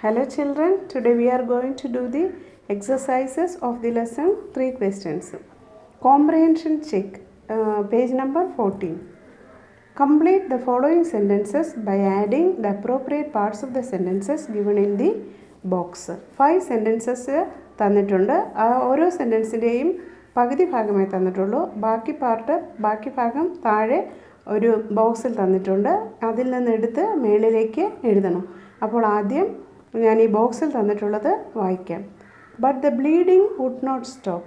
Hello children, today we are going to do the exercises of the lesson 3 questions. Comprehension check, page number 14. Complete the following sentences by adding the appropriate parts of the sentences given in the box. 5 sentences തന്നിട്ടുണ്ട്. ഓരോ സെൻറ്റൻസിൻ്റെയും പകുതി ഭാഗമേ തന്നിട്ടുള്ളൂ. ബാക്കി ഭാഗം താഴെ ഒരു ബോക്സിൽ തന്നിട്ടുണ്ട്. അതിൽ നിന്ന് എടുത്ത് മേളിലേക്ക് എഴുതണം. അപ്പോൾ ആദ്യം ഞാൻ ഈ ബോക്സിൽ തന്നിട്ടുള്ളത് വായിക്കാം. But the bleeding would not stop.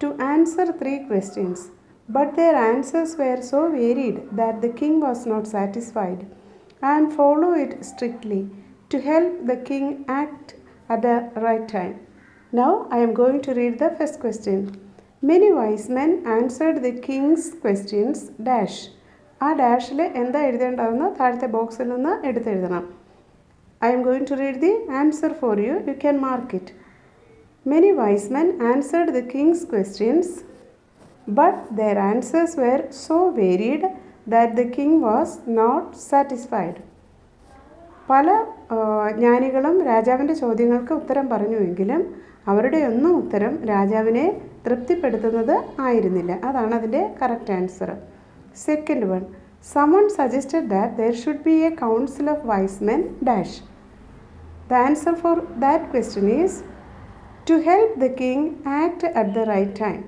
To answer 3 questions. But their answers were so varied that the king was not satisfied and followed it strictly to help the king act at the right time. Now I am going to read the first question. Many wise men answered the king's questions dash. ആ ഡാഷിൽ എന്താ എഴുതേണ്ടതെന്ന് താഴത്തെ ബോക്സിൽ നിന്ന് എടുത്തെഴുതണം. I am going to read the answer for you. You can mark it. Many wise men answered the king's questions, but their answers were so varied that the king was not satisfied. പല ജ്ഞാനികളും രാജാവിൻ്റെ ചോദ്യങ്ങൾക്ക് ഉത്തരം പറഞ്ഞുവെങ്കിലും അവരുടെ ഒന്നും ഉത്തരം രാജാവിനെ തൃപ്തിപ്പെടുത്തുന്നത് ആയിരുന്നില്ല. അതാണ് അതിൻ്റെ correct answer. Second one, someone suggested that there should be a council of wise men dash. The answer for that question is to help the king act at the right time.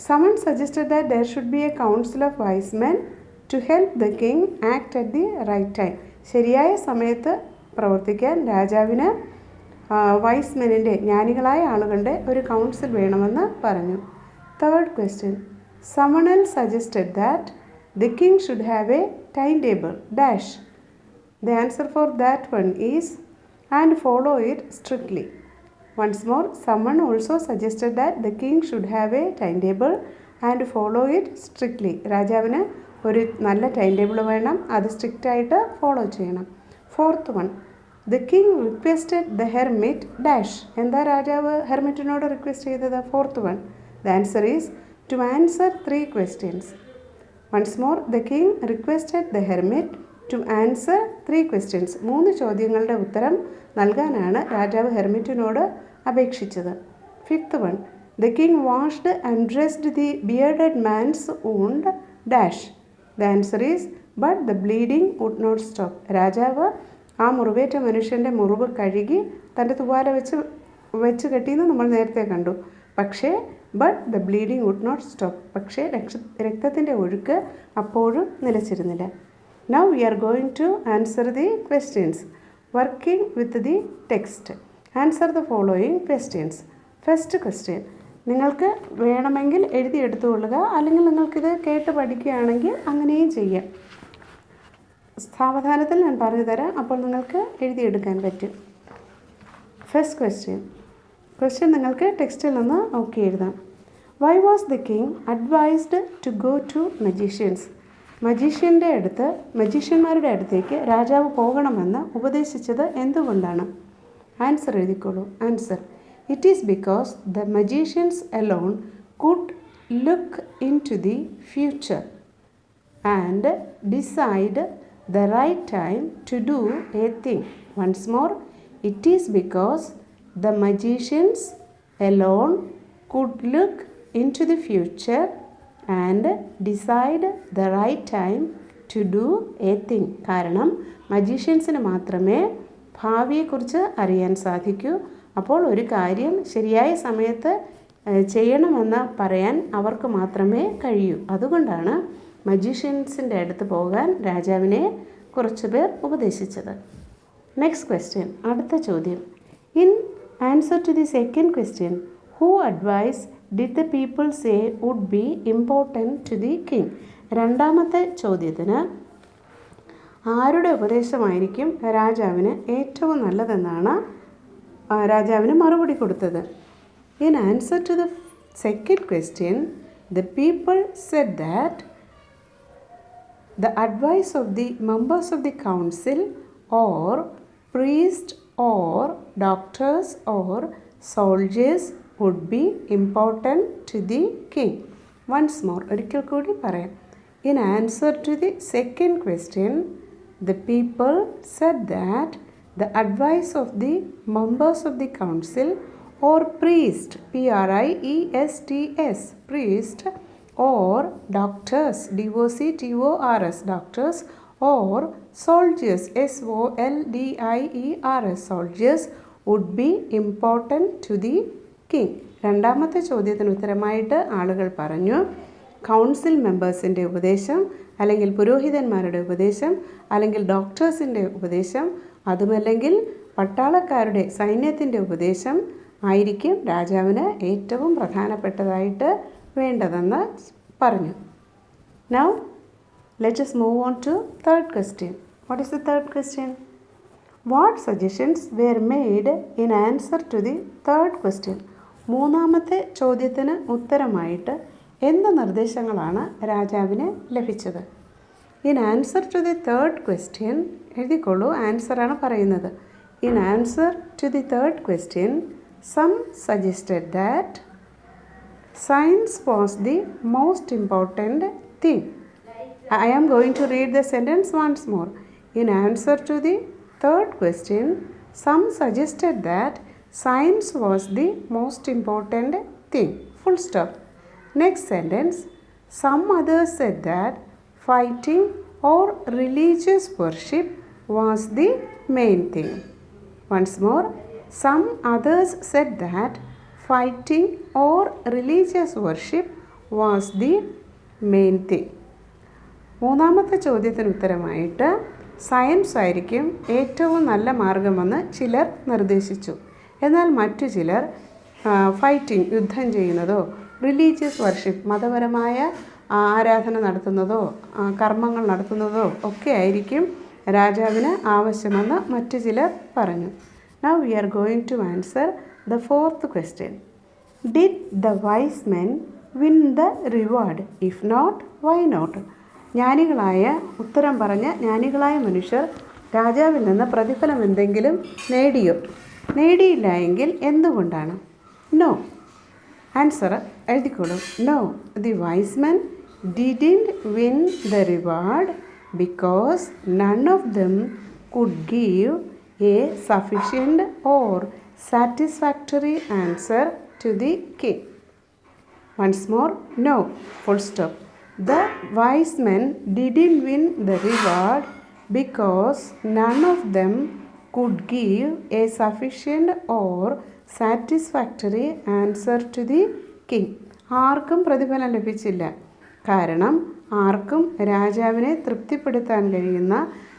Someone suggested that there should be a council of wise men to help the king act at the right time. ശരിയായ സമയത്ത് പ്രവർത്തിക്കാൻ രാജാവിന് vice മെനിൻ്റെ ജ്ഞാനികളായ ആളുകളുടെ ഒരു council വേണമെന്ന് പറഞ്ഞു. Third question, someone else suggested that the king should have a timetable dash. The answer for that one is and follow it strictly. Once more, someone also suggested that the king should have a timetable and follow it strictly. രാജാവിന് ഒരു നല്ല time table വേണം, അത് സ്ട്രിക്റ്റായിട്ട് follow ചെയ്യണം. Fourth one, the king requested the hermit dash. എന്താ രാജാവ് ഹെർമിറ്റിനോട് request ചെയ്തത്? Fourth one. The answer is to answer 3 questions. Once more, the king requested the hermit to answer 3 questions. 3 ചോദ്യങ്ങളുടെ ഉത്തരം നൽകാനാണ് രാജാവ് ഹെർമിറ്റിനോട് അപേക്ഷിച്ചത്. Fifth one, the king washed and dressed the bearded man's wound dash. The answer is but the bleeding would not stop. രാജാവ് ആ മുറിവേറ്റ മനുഷ്യൻ്റെ മുറിവ് കഴുകി തൻ്റെ തുവാല വെച്ച് കെട്ടിയെന്ന് നമ്മൾ നേരത്തെ കണ്ടു. പക്ഷേ but the bleeding would not stop. പക്ഷേ രക്തത്തിൻ്റെ ഒഴുക്ക് അപ്പോഴും നിലച്ചിരുന്നില്ല. Now we are going to answer the questions working with the text. Answer the following questions. First question, നിങ്ങൾക്ക് വേണമെങ്കിൽ എഴുതിയെടുത്തുകൊള്ളുക, അല്ലെങ്കിൽ നിങ്ങൾക്കിത് കേട്ട് പഠിക്കുകയാണെങ്കിൽ അങ്ങനെയും ചെയ്യാം. സാവധാനത്തിൽ ഞാൻ പറഞ്ഞു തരാം, അപ്പോൾ നിങ്ങൾക്ക് എഴുതിയെടുക്കാൻ പറ്റും. ഫസ്റ്റ് ക്വസ്റ്റ്യൻ നിങ്ങൾക്ക് ടെക്സ്റ്റിൽ നിന്ന് നോക്കി എഴുതാം. Why was the king advised to go to magicians? മജീഷ്യന്മാരുടെ അടുത്തേക്ക് രാജാവ് പോകണമെന്ന് ഉപദേശിച്ചത് എന്തുകൊണ്ടാണ്? ആൻസർ എഴുതിക്കോളൂ. Answer, it is because the magicians alone could look into the future and decide the right time to do a thing. Once more, it is because the magicians alone could look into the future and decide the right time to do a thing. കാരണം മജീഷ്യൻസിന് മാത്രമേ ഭാവിയെക്കുറിച്ച് അറിയാൻ സാധിക്കൂ. അപ്പോൾ ഒരു കാര്യം ശരിയായ സമയത്ത് ചെയ്യണമെന്ന് പറയാൻ അവർക്ക് മാത്രമേ കഴിയൂ. അതുകൊണ്ടാണ് മജീഷ്യൻസിൻ്റെ അടുത്ത് പോകാൻ രാജാവിനെ കുറച്ച് പേർ ഉപദേശിച്ചത്. നെക്സ്റ്റ് ക്വസ്റ്റ്യൻ, അടുത്ത ചോദ്യം. In answer to the second question, who advice did the people say would be important to the king? രണ്ടാമത്തെ ചോദ്യത്തിന് ആരുടെ ഉപദേശമായിരിക്കും രാജാവിന് ഏറ്റവും നല്ലതെന്നാണ് രാജാവിന് മറുപടി കൊടുത്തത്. In answer to the second question, the people said that the advice of the members of the council or priests or doctors or soldiers would be important to the king. Once more, ഒരിക്കൽ കൂടി പറയാം. In answer to the second question, the people said that the advice of the members of the council or priest, P-R-I-E-S-T-S, priest, or doctors, D-O-C-T-O-R-S, doctors, or soldiers, S-O-L-D-I-E-R-S, soldiers, would be important to the king. രണ്ടാമത്തെ ചോദ്യത്തിന് ഉത്തരമായിട്ട് ആളുകൾ പറഞ്ഞു council മെമ്പേഴ്സിൻ്റെ ഉപദേശം, അല്ലെങ്കിൽ പുരോഹിതന്മാരുടെ ഉപദേശം, അല്ലെങ്കിൽ ഡോക്ടേഴ്സിൻ്റെ ഉപദേശം, അതുമല്ലെങ്കിൽ പട്ടാളക്കാരുടെ സൈന്യത്തിൻ്റെ ഉപദേശം ആയിരിക്കും രാജാവിന് ഏറ്റവും പ്രധാനപ്പെട്ടതായിട്ട് വേണ്ടതെന്ന് പറഞ്ഞു. Now let us move on to third question. What is the third question? What suggestions were made in answer to the third question? മൂന്നാമത്തെ ചോദ്യത്തിന് ഉത്തരമായിട്ട് എന്ത് നിർദ്ദേശങ്ങളാണ് രാജാവിന് ലഭിച്ചത്? In answer to the third question, എഴുതിക്കോളൂ, ആൻസറാണ് പറയുന്നത്. In answer to the third question, some suggested that science was the most important thing. I am going to read the sentence once more. In answer to the third question, some suggested that science was the most important thing. Full stop. Next sentence. Some others said that fighting or religious worship was the main thing. Once more. Some others said that fighting or religious worship was the main thing. മൂന്നാമത്തെ ചോദ്യത്തിന് ഉത്തരമായിട്ട് science ആയിരിക്കും ഏറ്റവും നല്ല മാർഗമെന്ന് ചിലർ നിർദ്ദേശിച്ചു. എന്നാൽ മറ്റു ചിലർ ഫൈറ്റിംഗ്, യുദ്ധം ചെയ്യുന്നതോ, റിലീജിയസ് വർഷിപ്പ്, മതപരമായ ആരാധന നടത്തുന്നതോ കർമ്മങ്ങൾ നടത്തുന്നതോ ഒക്കെ ആയിരിക്കും രാജാവിന് ആവശ്യമെന്ന് മറ്റു ചിലർ പറഞ്ഞു. Now we are going to answer the fourth question. Did the wise men win the reward? If not, why not? ജ്ഞാനികളായ ഉത്തരം പറഞ്ഞ ജ്ഞാനികളായ മനുഷ്യർ രാജാവിൽ നിന്ന് പ്രതിഫലം എന്തെങ്കിലും നേടിയോ? നേടിയില്ല എങ്കിൽ എന്തുകൊണ്ടാണ്? നോ. ആൻസർ എഴുതിക്കോളൂ. No, the wise men didn't win the reward because none of them could give a sufficient or satisfactory answer to the king. Once more, no, full stop. The wise men didn't win the reward because none of them could give a sufficient or satisfactory answer to the king. ആർക്കും പ്രതിഫലം ലഭിച്ചില്ല. കാരണം ആർക്കും രാജാവിനെ തൃപ്തിപ്പെടുത്താൻ കഴിയുന്ന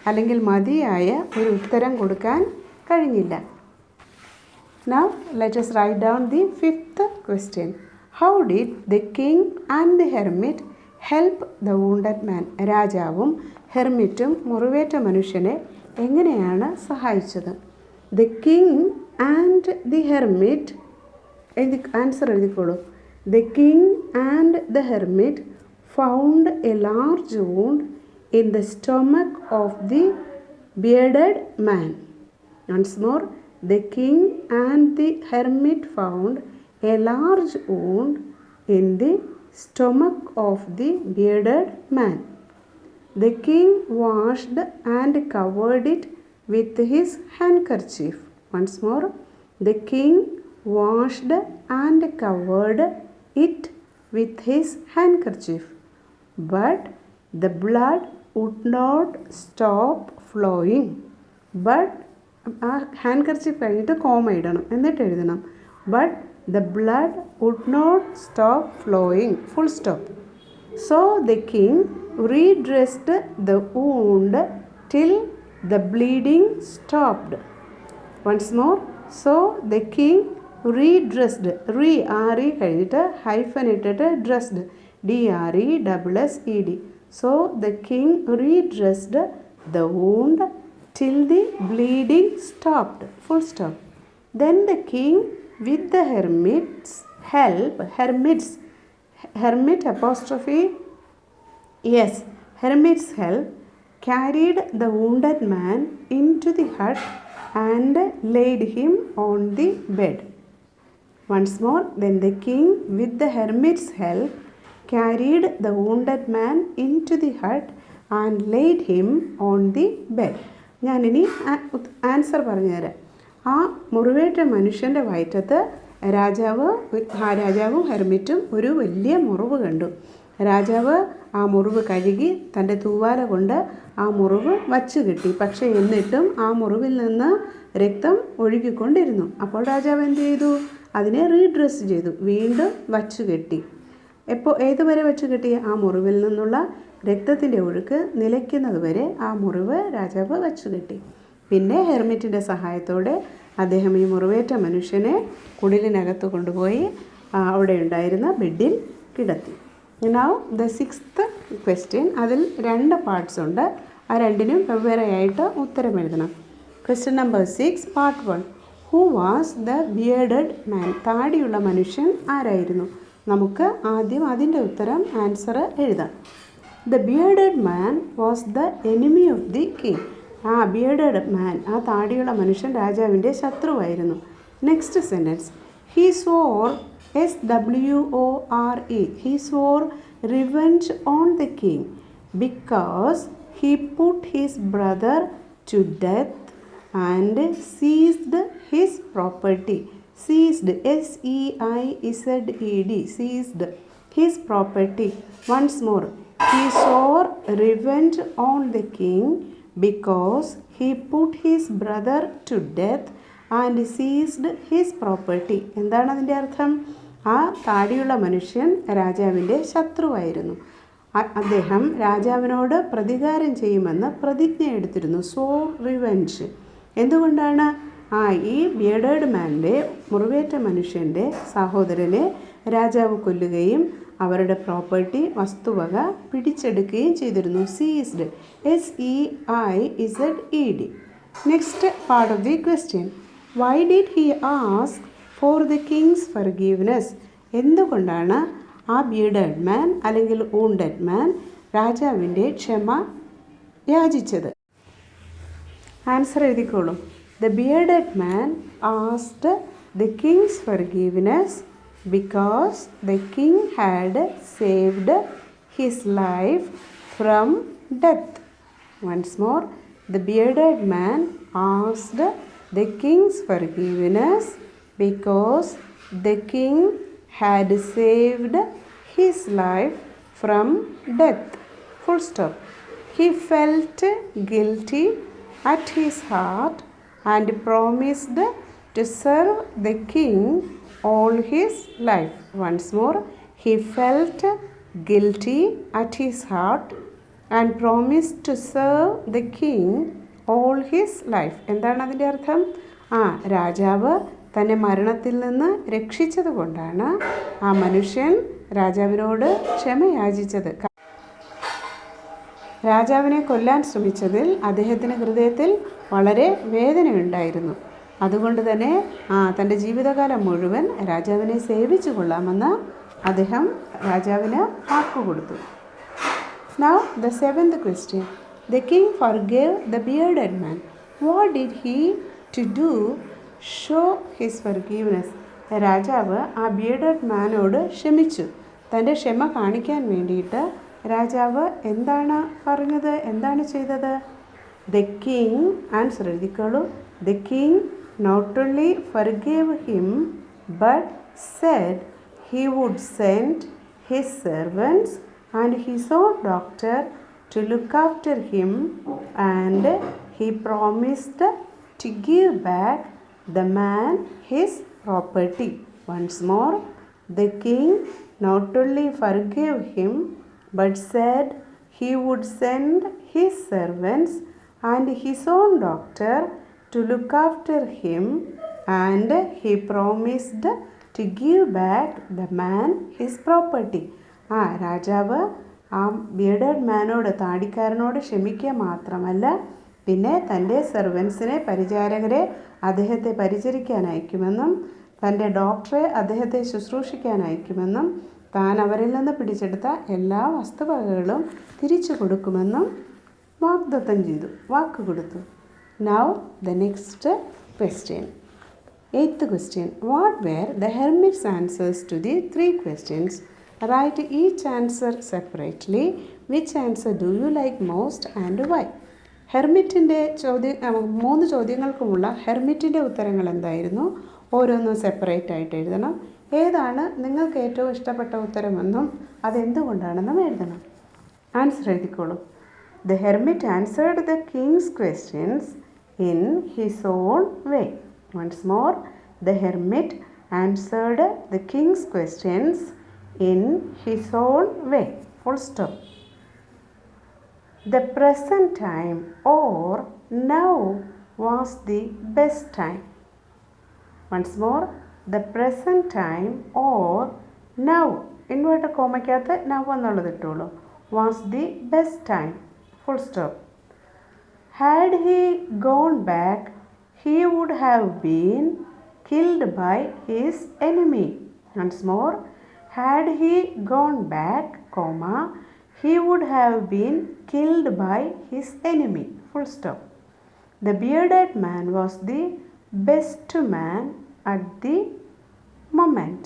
അല്ലെങ്കിൽ മതിയായ ഒരു ഉത്തരം കൊടുക്കാൻ കഴിഞ്ഞില്ല. Now let us write down the fifth question. How did the king and the hermit help the wounded man? രാജാവും ഹെർമിറ്റും മുറിവേറ്റ മനുഷ്യനെ എങ്ങനെയാണ് സഹായിച്ചത്? The king and the hermit, answer എഴുതിക്കോളൂ. The king and the hermit found a large wound in the stomach of the bearded man. Once more, the king and the hermit found a large wound in the stomach of the bearded man. The king washed and covered it with his handkerchief. Once more, the king washed and covered it with his handkerchief. But the blood would not stop flowing. But ആ ഹാൻഡ്കർച്ചീഫ് കഴിഞ്ഞിട്ട് comma ഇടണം, എന്നിട്ട് എഴുതണം. But the blood would not stop flowing. Full stop. So the king redressed the wound till the bleeding stopped. Once more. So the king redressed. R-E കഴിഞ്ഞിട്ട് hyphen ഇട്ടിട്ട് dressed, D-R-E-S-S-E-D. So the king redressed the wound till the bleeding stopped. Full stop. Then the king with the hermit's help, hermit apostrophe yes, hermit's help, carried the wounded man into the hut and laid him on the bed. Once more, then the king with the hermit's help carried the wounded man into the hut and laid him on the bed. ഞാനിനി answer പറഞ്ഞുതരാം. ആ മുറിവേറ്റ മനുഷ്യൻ്റെ വയറ്റത്ത് രാജാവും ഹെർമിറ്റും ഒരു വലിയ മുറിവ് കണ്ടു. രാജാവ് ആ മുറിവ് കഴുകി തൻ്റെ തൂവാല കൊണ്ട് ആ മുറിവ് വച്ചു കെട്ടി. പക്ഷേ എന്നിട്ടും ആ മുറിവിൽ നിന്ന് രക്തം ഒഴുകിക്കൊണ്ടിരുന്നു. അപ്പോൾ രാജാവ് എന്ത് ചെയ്തു? അതിനെ റീഡ്രസ് ചെയ്തു, വീണ്ടും വച്ചു കെട്ടി. ഏതുവരെ വച്ചു കെട്ടി? ആ മുറിവിൽ നിന്നുള്ള രക്തത്തിൻ്റെ ഒഴുക്ക് നിലയ്ക്കുന്നത് വരെ ആ മുറിവ് രാജാവ് വച്ചു കെട്ടി. പിന്നെ ഹെർമിറ്റിൻ്റെ സഹായത്തോടെ അദ്ദേഹം ഈ മുറിവേറ്റ മനുഷ്യനെ കുടിലിനകത്ത് കൊണ്ടുപോയി അവിടെ ഉണ്ടായിരുന്ന ബെഡിൽ കിടത്തി. Now the 6th question. അതിൽ 2 പാർട്സ് ഉണ്ട്. ആ രണ്ടിനും വെവ്വേറെയായിട്ട് ഉത്തരം എഴുതണം. Question number 6, part 1. Who was the bearded man? താടിയുള്ള മനുഷ്യൻ ആരായിരുന്നു? നമുക്ക് ആദ്യം അതിൻ്റെ ഉത്തരം ആൻസർ എഴുതാം. The bearded man was the enemy of the king. ആ ബിയർഡഡ് മാൻ, ആ താടിയുള്ള മനുഷ്യൻ രാജാവിൻ്റെ ശത്രുവായിരുന്നു. Next sentence. He swore SWORE. He swore revenge on the king because he put his brother to death and seized his property. Seized, SEIZED, seized his property. Once more. He swore revenge on the king because he put his brother to death and seized his property. എന്താണ് അതിൻ്റെ അർത്ഥം? ആ താടിയുള്ള മനുഷ്യൻ രാജാവിൻ്റെ ശത്രുവായിരുന്നു. അദ്ദേഹം രാജാവിനോട് പ്രതികാരം ചെയ്യുമെന്ന് പ്രതിജ്ഞ എടുത്തിരുന്നു. Swore revenge. എന്തുകൊണ്ടാണ്? ഈ ബിയർഡഡ് മാൻ്റെ, മുറിവേറ്റ മനുഷ്യൻ്റെ സഹോദരനെ രാജാവ് കൊല്ലുകയും അവരുടെ പ്രോപ്പർട്ടി, വസ്തുവക പിടിച്ചെടുക്കുകയും ചെയ്തിരുന്നു. Seized, SEIZED. Next part of the question. Why did he ask for the king's forgiveness? എന്തുകൊണ്ടാണ് ആ ബിയർഡഡ് മാൻ അല്ലെങ്കിൽ വൂണ്ടഡ് മാൻ രാജാവിൻ്റെ ക്ഷമ യാചിച്ചത്? ആൻസർ എഴുതിക്കോളൂ. The bearded man asked the king's forgiveness because the king had saved his life from death. Once more. The bearded man asked the king's forgiveness because the king had saved his life from death. Full stop. He felt guilty at his heart and promised to serve the king all his life. Once more. He felt guilty at his heart and promised to serve the king all his life. എന്താണ് അതിൻ്റെ അർത്ഥം? രാജാവ് തന്നെ മരണത്തിൽ നിന്ന് രക്ഷിച്ചത് കൊണ്ടാണ് ആ മനുഷ്യൻ രാജാവിനോട് ക്ഷമ യാചിച്ചത്. രാജാവിനെ കൊല്ലാൻ ശ്രമിച്ചതിൽ അദ്ദേഹത്തിൻ്റെ ഹൃദയത്തിൽ വളരെ വേദനയുണ്ടായിരുന്നു. അതുകൊണ്ട് തന്നെ തൻ്റെ ജീവിതകാലം മുഴുവൻ രാജാവിനെ സേവിച്ചു കൊള്ളാമെന്ന് അദ്ദേഹം രാജാവിന് വാക്കുകൊടുത്തു. Now the 7th question. The king forgave the bearded man. What did he to do show his forgiveness? രാജാവ് ആ ബിയർഡഡ് മാനോട് ക്ഷമിച്ചു. തൻ്റെ ക്ഷമ കാണിക്കാൻ വേണ്ടിയിട്ട് രാജാവ് എന്താണ് പറഞ്ഞത്, എന്താണ് ചെയ്തത്? The king, ആൻസർ എഴുതിക്കോളൂ. The king not only forgave him but said he would send his servants and his own doctor to look after him, and he promised to give back the man his property. Once more. The king not only forgave him but said he would send his servants and his own doctor to look after him, and he promised to give back the man his property. രാജാവ് ആ ബിയർഡഡ് മാനോട്, താടിക്കാരനോട് ക്ഷമിക്കുക മാത്രമല്ല, പിന്നെ തൻ്റെ സെർവൻസിനെ, പരിചാരകരെ അദ്ദേഹത്തെ പരിചരിക്കാൻ അയക്കുമെന്നും തൻ്റെ ഡോക്ടറെ അദ്ദേഹത്തെ ശുശ്രൂഷിക്കാൻ അയക്കുമെന്നും താൻ അവരിൽ നിന്ന് പിടിച്ചെടുത്ത എല്ലാ വസ്തുവകകളും തിരിച്ചു കൊടുക്കുമെന്നും വാക്ക് കൊടുത്തു. Now the next question. 8th question. What were the hermit's answers to the 3 questions? Write each answer separately. Which answer do you like most and why? ഹെർമിറ്റിൻ്റെ 3 ചോദ്യങ്ങൾക്കുമുള്ള ഹെർമിറ്റിൻ്റെ ഉത്തരങ്ങൾ എന്തായിരുന്നു? ഓരോന്നും സെപ്പറേറ്റ് ആയിട്ട് എഴുതണം. ഏതാണ് നിങ്ങൾക്ക് ഏറ്റവും ഇഷ്ടപ്പെട്ട ഉത്തരമെന്നും അതെന്തുകൊണ്ടാണെന്നും എഴുതണം. ആൻസർ എഴുതിക്കോളൂ. The hermit answered the king's questions in his own way. Once more, the hermit answered the king's questions in his own way. Full stop. The present time or now was the best time. Once more, the present time or now, inverted comma-ക്കകത്ത് now എന്നുള്ളത് ഇട്ടുള്ളൂ, was the best time. Full stop. Had he gone back, he would have been killed by his enemy. Once more, had he gone back, comma, he would have been killed by his enemy. Full stop. The bearded man was the best man at the moment.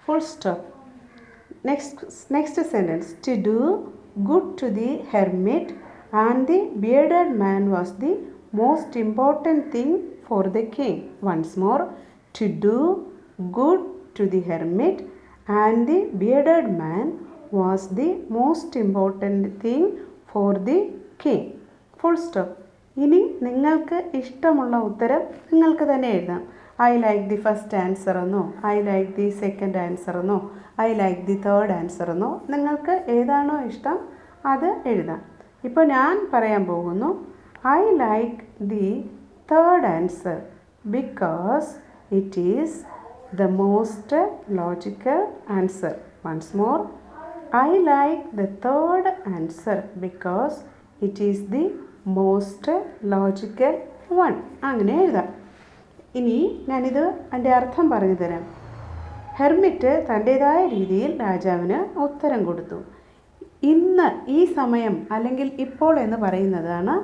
Full stop. Next sentence. To do good to the hermit and the bearded man was the most important thing for the king. Once more. To do good to the hermit and the bearded man was the most important thing for the king. Full stop. ഇനി നിങ്ങൾക്ക് ഇഷ്ടമുള്ള ഉത്തരം നിങ്ങൾക്ക് തന്നെ എഴുതാം. I like the first answer എന്നോ I like the second answer എന്നോ I like the third answer എന്നോ നിങ്ങൾക്ക് ഏതാണോ ഇഷ്ടം അത് എഴുതാം. ഇപ്പോൾ ഞാൻ പറയാൻ പോകുന്നു I like the third answer because it is the most logical answer. Once more, I like the third answer because it is the most logical one. അങ്ങനെ എഴുതാം. ഇനി ഞാനിത് എൻ്റെ അർത്ഥം പറഞ്ഞു തരാം. ഹെർമിറ്റ് തൻ്റേതായ രീതിയിൽ രാജാവിന് ഉത്തരം കൊടുത്തു. ഇന്ന്, ഈ സമയം അല്ലെങ്കിൽ ഇപ്പോൾ എന്ന് പറയുന്നതാണ്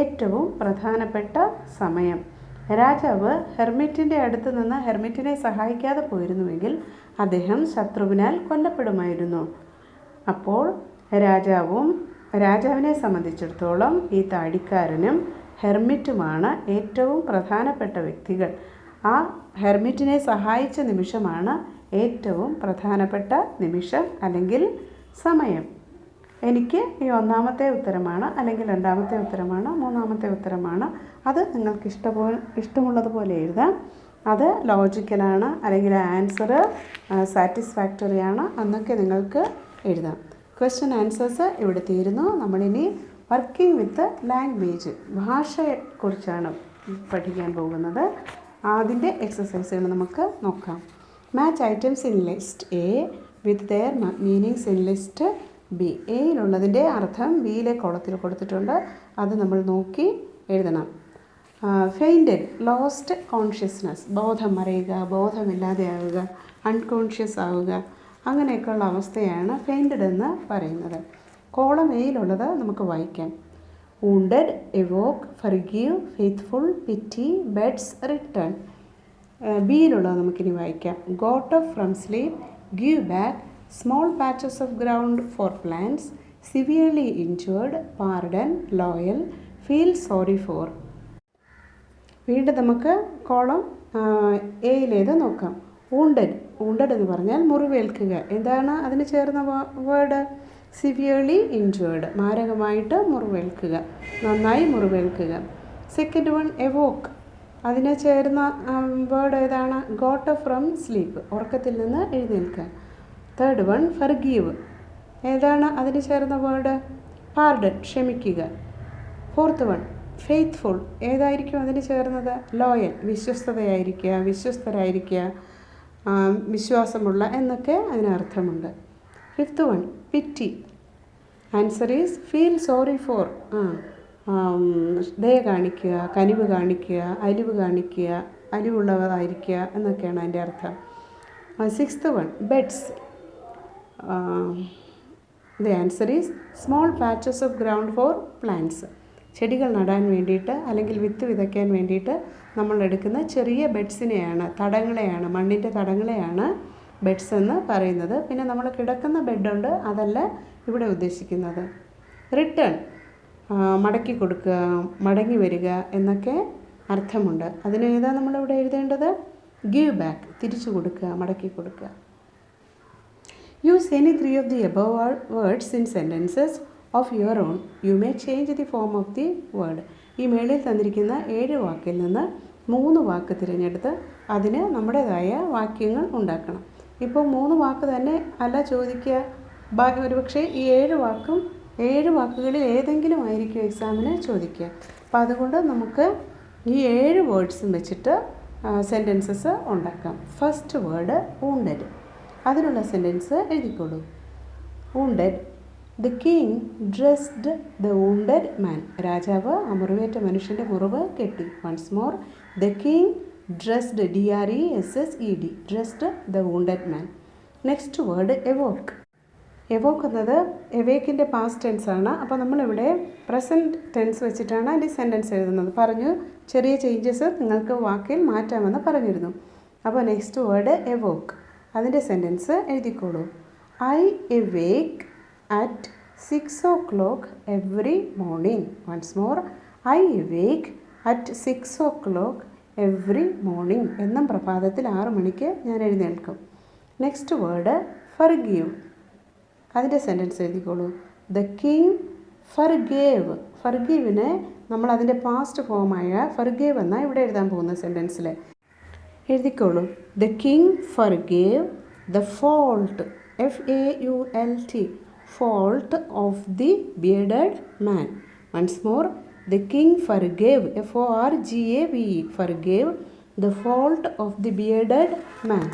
ഏറ്റവും പ്രധാനപ്പെട്ട സമയം. രാജാവ് ഹെർമിറ്റിൻ്റെ അടുത്ത് നിന്ന് ഹെർമിറ്റിനെ സഹായിക്കാതെ പോയിരുന്നുവെങ്കിൽ അദ്ദേഹം ശത്രുവിനാൽ കൊല്ലപ്പെടുമായിരുന്നു. അപ്പോൾ രാജാവിനെ സംബന്ധിച്ചിടത്തോളം ഈ താടിക്കാരനും ഹെർമിറ്റുമാണ് ഏറ്റവും പ്രധാനപ്പെട്ട വ്യക്തികൾ. ആ ഹെർമിറ്റിനെ സഹായിച്ച നിമിഷമാണ് ഏറ്റവും പ്രധാനപ്പെട്ട നിമിഷം അല്ലെങ്കിൽ സമയം. എനിക്ക് ഈ ഒന്നാമത്തെ ഉത്തരമാണ് അല്ലെങ്കിൽ രണ്ടാമത്തെ ഉത്തരമാണ് മൂന്നാമത്തെ ഉത്തരമാണ്, അത് നിങ്ങൾക്ക് ഇഷ്ടമുള്ളതുപോലെ എഴുതാം. അത് ലോജിക്കലാണ് അല്ലെങ്കിൽ ആൻസർ സാറ്റിസ്ഫാക്ടറി ആണ് എന്നൊക്കെ നിങ്ങൾക്ക് എഴുതാം. ക്വസ്റ്റ്യൻ ആൻസേഴ്സ് ഇവിടെ തീരുന്നു. നമ്മളിനി വർക്കിംഗ് വിത്ത് ലാംഗ്വേജ്, ഭാഷയെക്കുറിച്ചാണ് പഠിക്കാൻ പോകുന്നത്. അതിൻ്റെ എക്സസൈസുകൾ നമുക്ക് നോക്കാം. Match items in list A with their meanings in list B. എയിലുള്ളതിൻ്റെ അർത്ഥം ബിയിലെ കോളത്തിൽ കൊടുത്തിട്ടുണ്ട്, അത് നമ്മൾ നോക്കി എഴുതണം. ഫെയിൻറ്റഡ്, ലോസ്റ്റ് കോൺഷ്യസ്നസ്, ബോധം മറയുക, ബോധമില്ലാതെയാവുക, അൺകോൺഷ്യസ് ആവുക, അങ്ങനെയൊക്കെയുള്ള അവസ്ഥയാണ് ഫെയിൻറ്റഡ് എന്ന് പറയുന്നത്. കോളം എയിലുള്ളത് നമുക്ക് വായിക്കാം. wounded, evoke, forgive, faithful, pity, beds, return. ബിയിലുള്ളത് നമുക്കിനി വായിക്കാം. got up from sleep, give back, small patches of ground for plants, severely injured, pardon, loyal, feel sorry for. വീണ്ടും നമുക്ക് കോളം എയിലേത് നോക്കാം. wounded എന്ന് പറഞ്ഞാൽ മുറിവേൽക്കുക. എന്താണ് അതിന് ചേർന്ന വേർഡ്? സിവിയർലി ഇൻജേർഡ്, മാരകമായിട്ട് മുറിവേൽക്കുക, നന്നായി മുറിവേൽക്കുക. സെക്കൻഡ് വൺ എവോക്ക്, അതിന് ചേർന്ന വേർഡ് ഏതാണ്? ഗോട്ട് അപ്പ് ഫ്രം സ്ലീപ്പ്, ഉറക്കത്തിൽ നിന്ന് എഴുന്നേൽക്കുക. തേർഡ് വൺ ഫർഗീവ്, ഏതാണ് അതിന് ചേർന്ന വേർഡ്? പാർഡൺ, ക്ഷമിക്കുക. ഫോർത്ത് വൺ ഫെയ്ത്ത്ഫുൾ, ഏതായിരിക്കും അതിന് ചേർന്നത്? ലോയൽ, വിശ്വസ്തരായിരിക്കുക, വിശ്വാസമുള്ള എന്നൊക്കെ അതിനർത്ഥമുണ്ട്. Fifth one pity, answer is feel sorry for, ദയ കാണിക്കുക, കനിവ് കാണിക്കുക, അലിവ് കാണിക്കുക, അലിവുള്ളവരായിരിക്കുക എന്നൊക്കെയാണ് അതിൻ്റെ അർത്ഥം. Sixth one beds, the answer is small patches of ground four plants, ചെടികൾ നടാൻ വേണ്ടിയിട്ട് അല്ലെങ്കിൽ വിത്ത് വിതയ്ക്കാൻ വേണ്ടിയിട്ട് നമ്മൾ എടുക്കുന്ന ചെറിയ ബെഡ്സിനെയാണ്, തടങ്ങളെയാണ്, മണ്ണിൻ്റെ തടങ്ങളെയാണ് ബെഡ്സ് എന്ന് പറയുന്നത്. പിന്നെ നമ്മൾ കിടക്കുന്ന ബെഡുണ്ട്, അതല്ല ഇവിടെ ഉദ്ദേശിക്കുന്നത്. റിട്ടേൺ, മടക്കി കൊടുക്കുക, മടങ്ങി വരിക എന്നൊക്കെ അർത്ഥമുണ്ട്. അതിന് ഏതാ നമ്മളിവിടെ എഴുതേണ്ടത്? ഗിവ് ബാക്ക്, തിരിച്ചു കൊടുക്കുക, മടക്കി കൊടുക്കുക. Use any 3 of the above words in sentences of your own. You may change the form of the word. ഈ മേളിൽ തന്നിരിക്കുന്ന 7 വാക്കിൽ നിന്ന് 3 വാക്ക് തിരഞ്ഞെടുത്ത് അതിന് നമ്മുടേതായ വാക്യങ്ങൾ ഉണ്ടാക്കണം. ഇപ്പോൾ 3 വാക്ക് തന്നെ അല്ല ചോദിക്കുക, ഒരുപക്ഷെ ഈ 7 വാക്കുകളിൽ ഏതെങ്കിലും ആയിരിക്കും എക്സാമിന് ചോദിക്കുക. അപ്പോൾ അതുകൊണ്ട് നമുക്ക് ഈ 7 വേർഡ്സും വെച്ചിട്ട് സെൻറ്റൻസസ് ഉണ്ടാക്കാം. First word wounded. അതിനുള്ള sentence എഴുതിക്കോളൂ. wounded. The king dressed the wounded man. രാജാവ് ആ മുറിവേറ്റ മനുഷ്യൻ്റെ മുറിവ് കെട്ടി. Once more, the king dressed, dressed, dressed the wounded man. Next word evoke. evoke എന്നത് എവേക്കിൻ്റെ പാസ്റ്റ് ടെൻസ് ആണ്. അപ്പോൾ നമ്മളിവിടെ പ്രസൻറ്റ് ടെൻസ് വെച്ചിട്ടാണ് അതിൻ്റെ സെൻറ്റൻസ് എഴുതുന്നത്. പറഞ്ഞു ചെറിയ ചേഞ്ചസ് നിങ്ങൾക്ക് വാക്കിൽ മാറ്റാമെന്ന് പറഞ്ഞിരുന്നു. അപ്പോൾ നെക്സ്റ്റ് വേർഡ് evoke. അതിൻ്റെ sentence എഴുതിക്കോളൂ. I awake at 6 o'clock every morning. Once more, I awake at 6 o'clock every morning. എന്നും പ്രഭാതത്തിൽ 6 മണിക്ക് ഞാൻ എഴുന്നേൽക്കും. Next word forgive. അതിൻ്റെ സെൻറ്റൻസ് എഴുതിക്കോളൂ. The king forgave. forgiveനെ നമ്മൾ അതിൻ്റെ പാസ്റ്റ് ഫോമായ forgave എന്നാണ് ഇവിടെ എഴുതാൻ പോകുന്ന സെൻറ്റൻസിൽ. എഴുതിക്കോളൂ. The king forgave the fault, fault, fault of the bearded man. Once more, the king forgave, forgave, forgave the fault of the bearded man.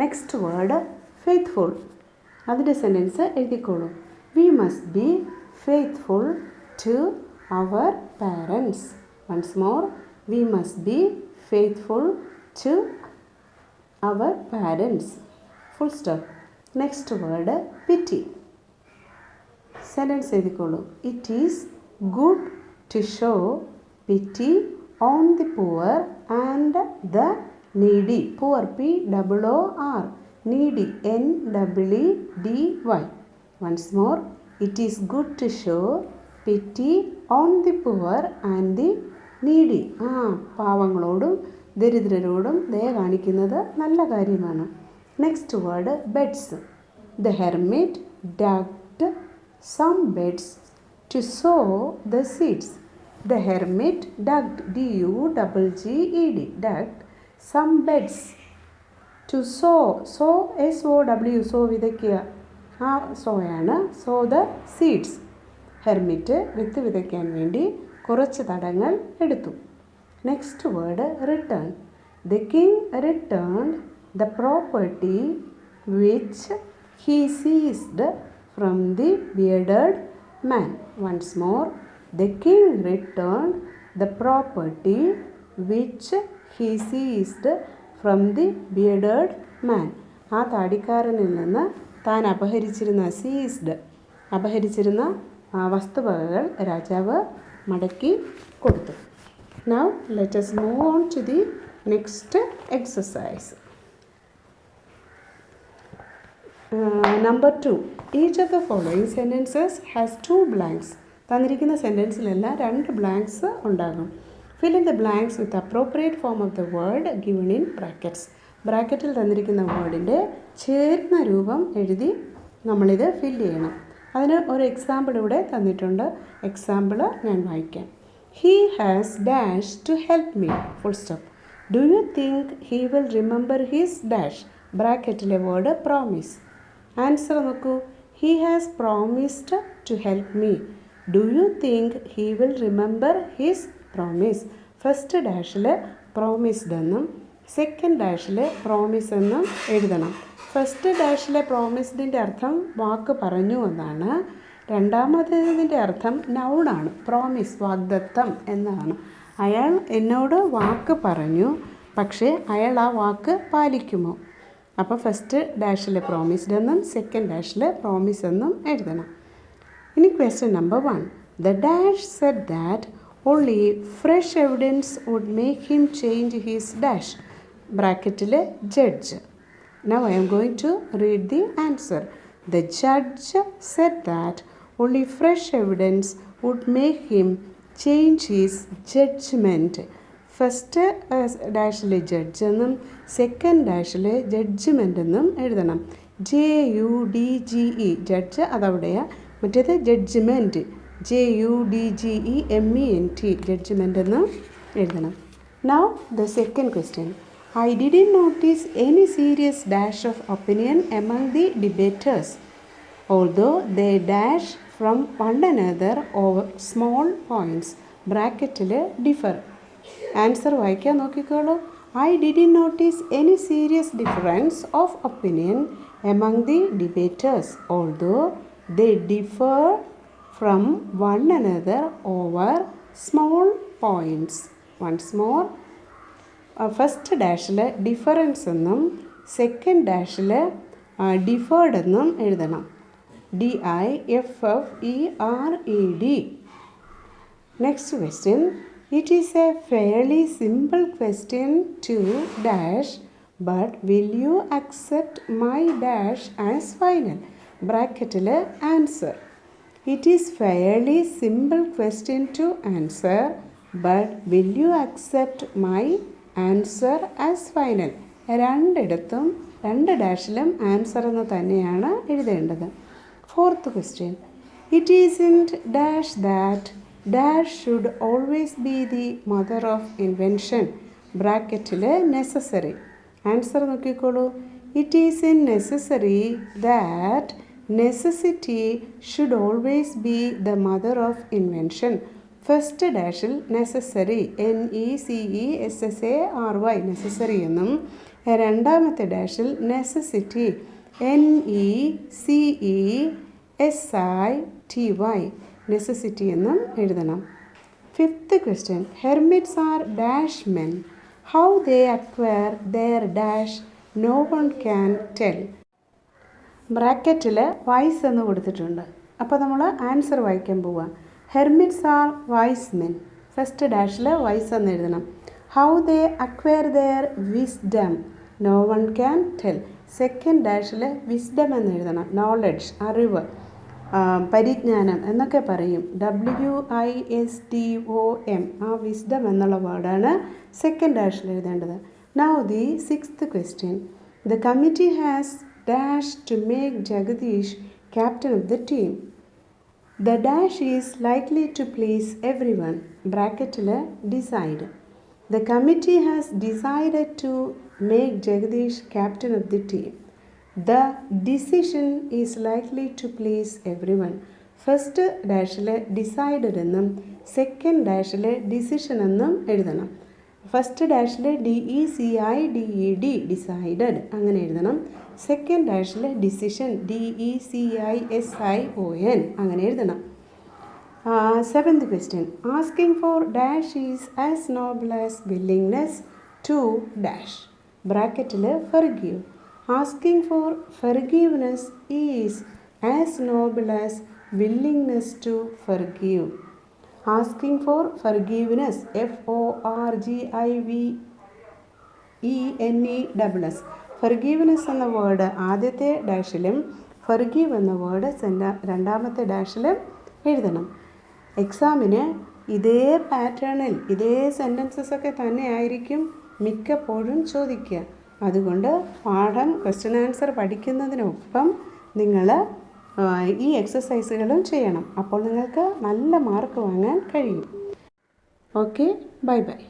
Next word faithful. അതിൻ്റെ sentence എഴുതിക്കോളൂ. We must be faithful to our parents. Once more, we must be faithful to our parents. Full stop. Next word pity. Sentence എഴുതിക്കോളൂ. It is good to show pity on the poor and the needy. Poor, P-O-O-R. Needy, N-E-E-D-Y. Once more, it is good to show pity on the poor and the needy. പാവങ്ങളോടും ദരിദ്രരോടും ദയ കാണിക്കുന്നത് നല്ല കാര്യമാണ്. Next word beds. The hermit dug some beds to sow the seeds. The hermit dug, D-U-G-G-E-D, dug some beds to sow, S-O-W, sow വിതയ്ക്കുക. ആ സോയാണ് sow the seeds. Hermit വിത്ത് വിതയ്ക്കാൻ വേണ്ടി കുറച്ച് തടങ്ങൾ എടുത്തു. Next word return. The king returned the property which he seized from the bearded man. Once more, the king returned the property which he seized from the bearded man. ആ താടിക്കാരനിൽ നിന്ന് താൻ അപഹരിച്ചിരുന്ന വസ്തുവകകൾ രാജാവ് മടക്കി കൊടുത്തു. Now let us move on to the next exercise. Number 2. Each of the following sentences has 2 blanks. തന്നിരിക്കുന്ന സെൻറ്റൻസിലെല്ലാം 2 blanks ഉണ്ടാകും. Fill in the blanks with appropriate form of the word given in brackets. ബ്രാക്കറ്റിൽ തന്നിരിക്കുന്ന വേർഡിൻ്റെ ചേർന്ന രൂപം എഴുതി നമ്മളിത് fill ചെയ്യണം. അതിന് ഒരു എക്സാമ്പിൾ ഇവിടെ തന്നിട്ടുണ്ട്. എക്സാമ്പിൾ ഞാൻ വായിക്കാം. He has dash to help me. Full stop. Do you think he will remember his dash? ബ്രാക്കറ്റിലെ വേർഡ് promise. ആൻസർ നോക്കൂ. He has promised to help me. Do you think he will remember his promise? First ഡാഷിൽ promised എന്നും second ഡാഷിൽ promise എന്നും എഴുതണം. First ഡാഷിലെ പ്രോമിസ്ഡിൻ്റെ അർത്ഥം വാക്ക് പറഞ്ഞു എന്നാണ്. രണ്ടാമത്തേതിൻ്റെ അർത്ഥം നൗണാണ്. പ്രോമിസ്, വാഗ്ദത്തം എന്നാണ്. അയാൾ എന്നോട് വാക്ക് പറഞ്ഞു, പക്ഷേ അയാൾ ആ വാക്ക് പാലിക്കുമോ? അപ്പോൾ ഫസ്റ്റ് ഡാഷിൽ പ്രോമിസ്ഡ് എന്നും സെക്കൻഡ് ഡാഷിൽ പ്രോമിസ് എന്നും എഴുതണം. ഇനി question number 1. The dash said that only fresh evidence would make him change his dash. ബ്രാക്കറ്റിൽ judge. Now I am going to read the answer. The judge said that only fresh evidence would make him change his judgment? First ഡാഷിൽ judge എന്നും second ഡാഷിൽ judgement എന്നും എഴുതണം. JUDGE judge അതവിടെയാണ്. മറ്റേത് judgement JUDGEMENT judgement എന്നും എഴുതണം. Now the second question. I didn't notice any serious dash of opinion among the debaters, although they dash from one another over small points. ബ്രാക്കറ്റിൽ differ. Answer വായിക്കാൻ നോക്കിക്കോളൂ. I didn't notice any serious difference of opinion among the debaters, although they differ from one another over small points. Once more. First ഡാഷിൽ difference എന്നും second ഡാഷിൽ differed എന്നും എഴുതണം. DIFFERED. Next question. It is a fairly simple question to dash, but will you accept my dash as final? ബ്രാക്കറ്റിൽ answer. It is fairly simple question to answer, but will you accept my answer as final. രണ്ടിടത്തും രണ്ട് ഡാഷിലും answer എന്ന് തന്നെയാണ് എഴുതേണ്ടത്. Fourth question. It isn't dash that dash should always be the mother of invention. ബ്രാക്കറ്റിൽ necessary. Answer നോക്കിക്കോളൂ. It is in necessary that necessity should always be the mother of invention. First ഡാഷിൽ necessary NECESSARY necessary എന്നും രണ്ടാമത്തെ ഡാഷിൽ necessity NECESSITY necessity എന്നും എഴുതണം. Fifth question. Hermits are dash men. How they acquire their dash no one can tell. ബ്രാക്കറ്റിൽ wise എന്ന് കൊടുത്തിട്ടുണ്ട്. അപ്പോൾ നമ്മൾ ആൻസർ വായിക്കാൻ പോവുക. Hermits are wise men. First ഡാഷിൽ വൈസ് എന്ന് എഴുതണം. How they acquire their wisdom no one can tell. Second ഡാഷിൽ വിസ്ഡം എന്ന് എഴുതണം. നോളജ് അറിവ്, പരിജ്ഞാനം എന്നൊക്കെ പറയും. WISDOM ആ വിസ്ഡം എന്നുള്ള വേർഡാണ് സെക്കൻഡ് ഡാഷിൽ എഴുതേണ്ടത്. Now the sixth question. The committee has dash to make Jagadish captain of the team. The dash is likely to please everyone. ബ്രാക്കറ്റിൽ decide. The committee has decided to make Jagadish captain of the team. The decision is likely to please everyone. First ഡാഷിൽ decided എന്നും second ഡാഷിൽ decision എന്നും എഴുതണം. First ഡാഷിൽ DECIDED decided അങ്ങനെ എഴുതണം. Second ഡാഷിൽ decision DECISION അങ്ങനെ എഴുതണം. Seventh question. Asking for dash is as noble as willingness to dash. ബ്രാക്കറ്റിൽ forgive. Asking for forgiveness is as noble as willingness to forgive. Asking for forgiveness FORGIVENESS. Forgiveness എന്ന word ആദ്യത്തെ ഡാഷിലും forgive എന്ന word രണ്ടാമത്തെ ഡാഷിലും എഴുതണം. എക്സാമിന് ഇതേ പാറ്റേണിൽ ഇതേ സെൻറ്റൻസസൊക്കെ തന്നെ ആയിരിക്കും മിക്കപ്പോഴും ചോദിക്കുക. അതുകൊണ്ട് പാഠം ക്വസ്റ്റ്യൻ ആൻസർ പഠിക്കുന്നതിനൊപ്പം നിങ്ങൾ ഈ എക്സസൈസുകളും ചെയ്യണം. അപ്പോൾ നിങ്ങൾക്ക് നല്ല മാർക്ക് വാങ്ങാൻ കഴിയും. Okay, bye bye.